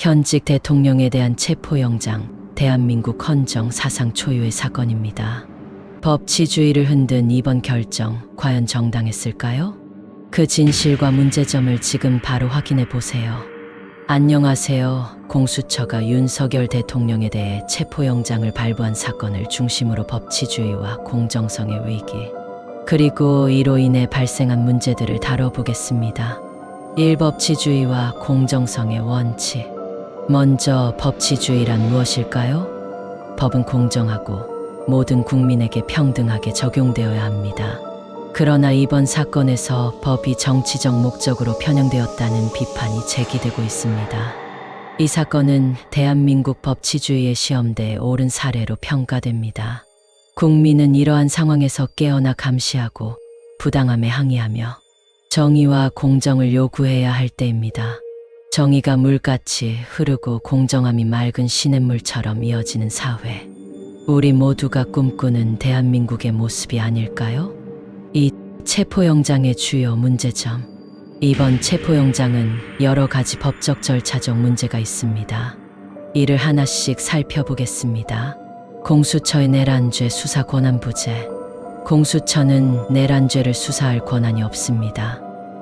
현직 대통령에 대한 체포영장, 대한민국 헌정 사상 초유의 사건입니다. 법치주의를 흔든 이번 결정, 과연 정당했을까요? 그 진실과 문제점을 지금 바로 확인해 보세요. 안녕하세요. 공수처가 윤석열 대통령에 대해 체포영장을 발부한 사건을 중심으로 법치주의와 공정성의 위기, 그리고 이로 인해 발생한 문제들을 다뤄보겠습니다. 1. 법치주의와 공정성의 원칙. 먼저 법치주의란 무엇일까요? 법은 공정하고 모든 국민에게 평등하게 적용되어야 합니다. 그러나 이번 사건에서 법이 정치적 목적으로 편향되었다는 비판이 제기되고 있습니다. 이 사건은 대한민국 법치주의의 시험대에 오른 사례로 평가됩니다. 국민은 이러한 상황에서 깨어나 감시하고 부당함에 항의하며 정의와 공정을 요구해야 할 때입니다. 정의가 물같이 흐르고 공정함이 맑은 시냇물처럼 이어지는 사회. 우리 모두가 꿈꾸는 대한민국의 모습이 아닐까요? 이 체포영장의 주요 문제점. 이번 체포영장은 여러 가지 법적 절차적 문제가 있습니다. 이를 하나씩 살펴보겠습니다. 공수처의 내란죄 수사 권한 부재. 공수처는 내란죄를 수사할 권한이 없습니다.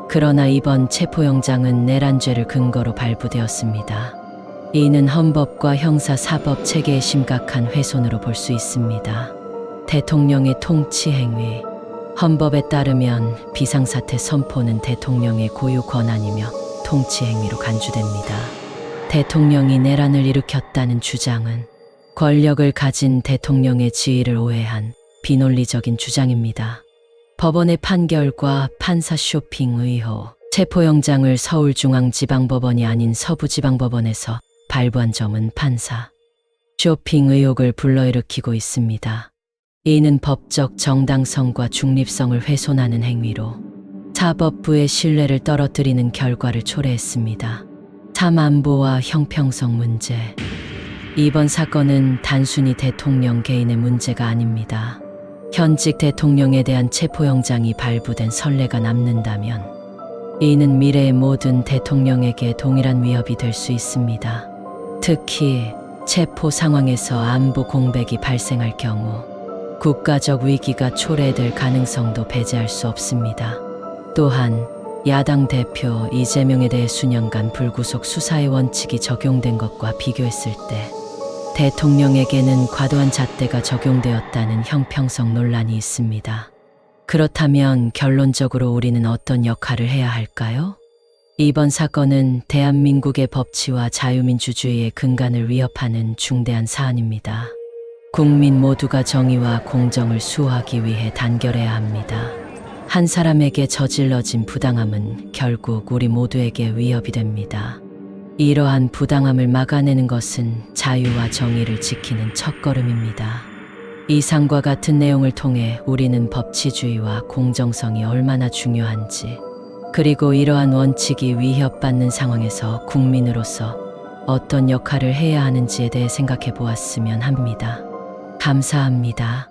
그러나 이번 체포영장은 내란죄를 근거로 발부되었습니다. 이는 헌법과 형사사법 체계의 심각한 훼손으로 볼 수 있습니다. 대통령의 통치행위. 헌법에 따르면 비상사태 선포는 대통령의 고유 권한이며 통치행위로 간주됩니다. 대통령이 내란을 일으켰다는 주장은 권력을 가진 대통령의 지위를 오해한 비논리적인 주장입니다. 법원의 판결과 판사 쇼핑 의혹. 체포영장을 서울중앙지방법원이 아닌 서부지방법원에서 발부한 점은 판사 쇼핑 의혹을 불러일으키고 있습니다. 이는 법적 정당성과 중립성을 훼손하는 행위로 사법부의 신뢰를 떨어뜨리는 결과를 초래했습니다. 3. 안보와 형평성 문제. 이번 사건은 단순히 대통령 개인의 문제가 아닙니다. 현직 대통령에 대한 체포영장이 발부된 선례가 남는다면 이는 미래의 모든 대통령에게 동일한 위협이 될 수 있습니다. 특히 체포 상황에서 안보 공백이 발생할 경우 국가적 위기가 초래될 가능성도 배제할 수 없습니다. 또한 야당 대표 이재명에 대해 수년간 불구속 수사의 원칙이 적용된 것과 비교했을 때 대통령에게는 과도한 잣대가 적용되었다는 형평성 논란이 있습니다. 그렇다면 결론적으로 우리는 어떤 역할을 해야 할까요? 이번 사건은 대한민국의 법치와 자유민주주의의 근간을 위협하는 중대한 사안입니다. 국민 모두가 정의와 공정을 수호하기 위해 단결해야 합니다. 한 사람에게 저질러진 부당함은 결국 우리 모두에게 위협이 됩니다. 이러한 부당함을 막아내는 것은 자유와 정의를 지키는 첫걸음입니다. 이상과 같은 내용을 통해 우리는 법치주의와 공정성이 얼마나 중요한지, 그리고 이러한 원칙이 위협받는 상황에서 국민으로서 어떤 역할을 해야 하는지에 대해 생각해 보았으면 합니다. 감사합니다.